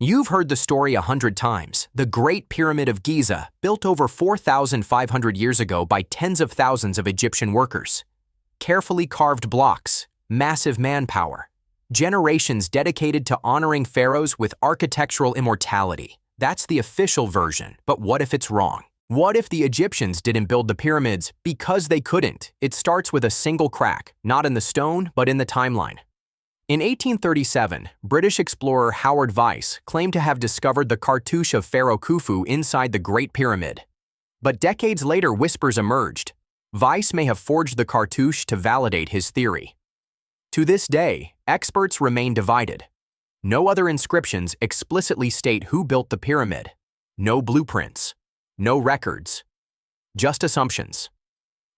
You've heard the story 100 times. The Great Pyramid of Giza, built over 4,500 years ago by tens of thousands of Egyptian workers. Carefully carved blocks, massive manpower. Generations dedicated to honoring pharaohs with architectural immortality. That's the official version, but what if it's wrong? What if the Egyptians didn't build the pyramids because they couldn't? It starts with a single crack, not in the stone, but in the timeline. In 1837, British explorer Howard Vyse claimed to have discovered the cartouche of Pharaoh Khufu inside the Great Pyramid. But decades later, whispers emerged. Vyse may have forged the cartouche to validate his theory. To this day, experts remain divided. No other inscriptions explicitly state who built the pyramid. No blueprints. No records. Just assumptions.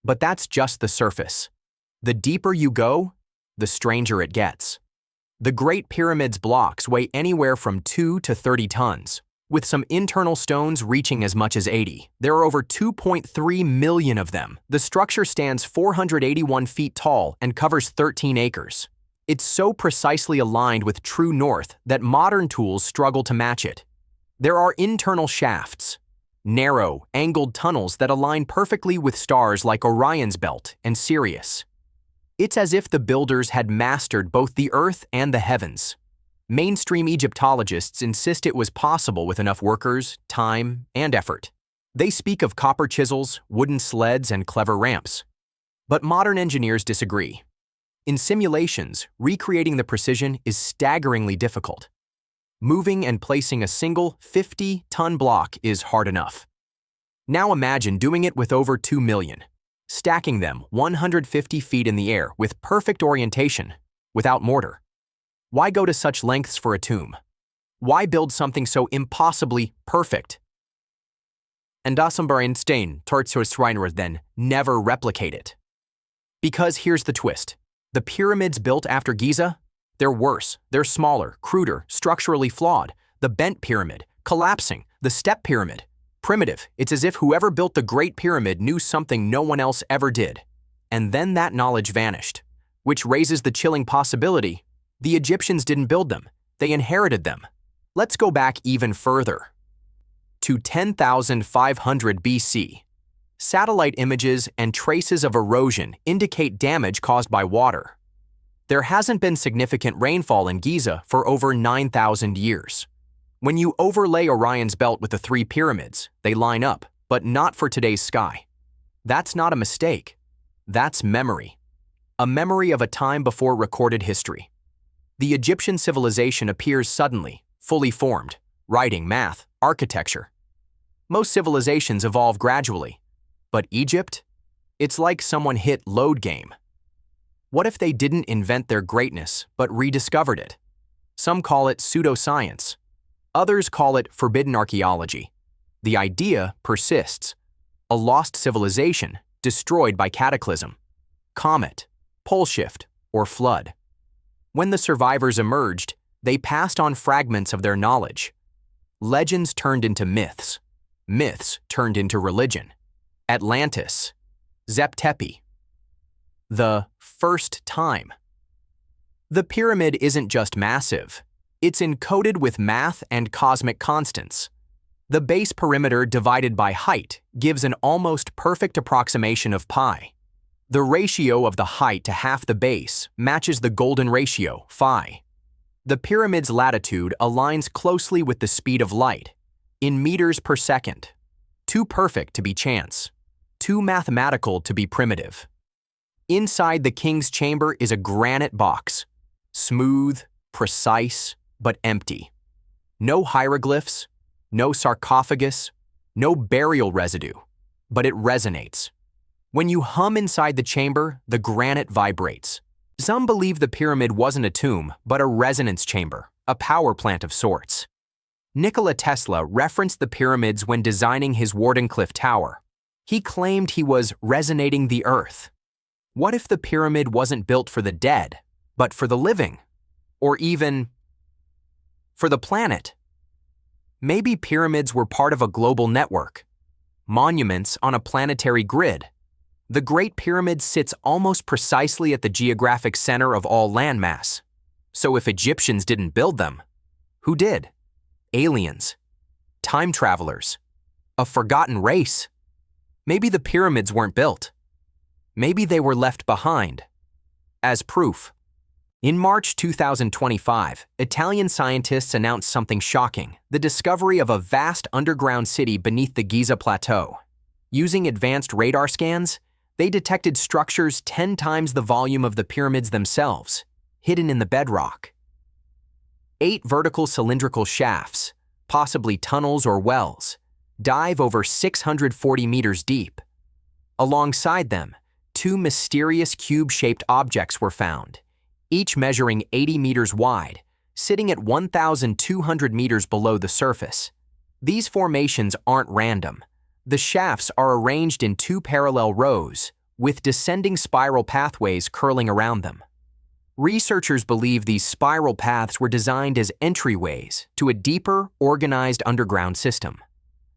But that's just the surface. The deeper you go, the stranger it gets. The Great Pyramid's blocks weigh anywhere from 2 to 30 tons, with some internal stones reaching as much as 80. There are over 2.3 million of them. The structure stands 481 feet tall and covers 13 acres. It's so precisely aligned with true north that modern tools struggle to match it. There are internal shafts, narrow, angled tunnels that align perfectly with stars like Orion's Belt and Sirius. It's as if the builders had mastered both the earth and the heavens. Mainstream Egyptologists insist it was possible with enough workers, time, and effort. They speak of copper chisels, wooden sleds, and clever ramps. But modern engineers disagree. In simulations, recreating the precision is staggeringly difficult. Moving and placing a single 50-ton block is hard enough. Now imagine doing it with over 2 million. Stacking them 150 feet in the air with perfect orientation, without mortar. Why go to such lengths for a tomb? Why build something so impossibly perfect? And Stein then never replicate it. Because here's the twist. The pyramids built after Giza? They're worse. They're smaller, cruder, structurally flawed. The bent pyramid, collapsing. The step pyramid, primitive. It's as if whoever built the Great Pyramid knew something no one else ever did. And then that knowledge vanished, which raises the chilling possibility the Egyptians didn't build them, they inherited them. Let's go back even further. To 10,500 BC. Satellite images and traces of erosion indicate damage caused by water. There hasn't been significant rainfall in Giza for over 9,000 years. When you overlay Orion's Belt with the 3 pyramids, they line up, but not for today's sky. That's not a mistake. That's memory. A memory of a time before recorded history. The Egyptian civilization appears suddenly, fully formed, writing, math, architecture. Most civilizations evolve gradually, but Egypt? It's like someone hit load game. What if they didn't invent their greatness, but rediscovered it? Some call it pseudoscience. Others call it forbidden archaeology. The idea persists. A lost civilization, destroyed by cataclysm, comet, pole shift, or flood. When the survivors emerged, they passed on fragments of their knowledge. Legends turned into myths. Myths turned into religion. Atlantis. Zep-Tepi. The first time. The pyramid isn't just massive. It's encoded with math and cosmic constants. The base perimeter divided by height gives an almost perfect approximation of pi. The ratio of the height to half the base matches the golden ratio, phi. The pyramid's latitude aligns closely with the speed of light, in meters per second. Too perfect to be chance. Too mathematical to be primitive. Inside the king's chamber is a granite box. Smooth, precise, but empty. No hieroglyphs, no sarcophagus, no burial residue, but it resonates. When you hum inside the chamber, the granite vibrates. Some believe the pyramid wasn't a tomb, but a resonance chamber, a power plant of sorts. Nikola Tesla referenced the pyramids when designing his Wardenclyffe Tower. He claimed he was resonating the earth. What if the pyramid wasn't built for the dead, but for the living? Or even for the planet? Maybe pyramids were part of a global network. Monuments on a planetary grid. The Great Pyramid sits almost precisely at the geographic center of all landmass. So if Egyptians didn't build them, who did? Aliens? Time travelers? A forgotten race? Maybe the pyramids weren't built. Maybe they were left behind. As proof, in March 2025, Italian scientists announced something shocking: the discovery of a vast underground city beneath the Giza Plateau. Using advanced radar scans, they detected structures 10 times the volume of the pyramids themselves, hidden in the bedrock. 8 vertical cylindrical shafts, possibly tunnels or wells, dive over 640 meters deep. Alongside them, 2 mysterious cube-shaped objects were found, each measuring 80 meters wide, sitting at 1,200 meters below the surface. These formations aren't random. The shafts are arranged in 2 parallel rows, with descending spiral pathways curling around them. Researchers believe these spiral paths were designed as entryways to a deeper, organized underground system.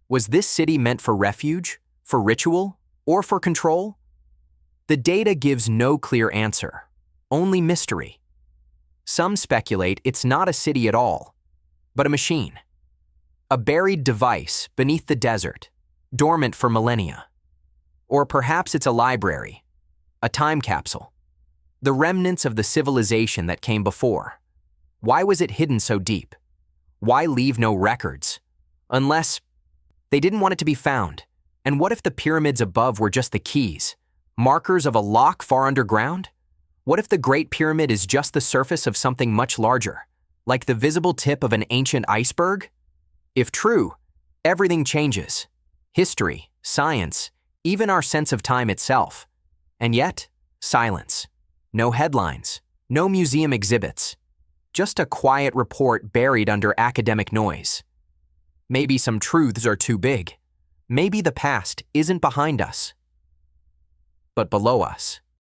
Was this city meant for refuge, for ritual, or for control? The data gives no clear answer, only mystery. Some speculate it's not a city at all, but a machine. A buried device beneath the desert, dormant for millennia. Or perhaps it's a library, a time capsule, the remnants of the civilization that came before. Why was it hidden so deep? Why leave no records? Unless they didn't want it to be found. And what if the pyramids above were just the keys, markers of a lock far underground? What if the Great Pyramid is just the surface of something much larger, like the visible tip of an ancient iceberg? If true, everything changes. History, science, even our sense of time itself. And yet, silence. No headlines, no museum exhibits. Just a quiet report buried under academic noise. Maybe some truths are too big. Maybe the past isn't behind us, but below us.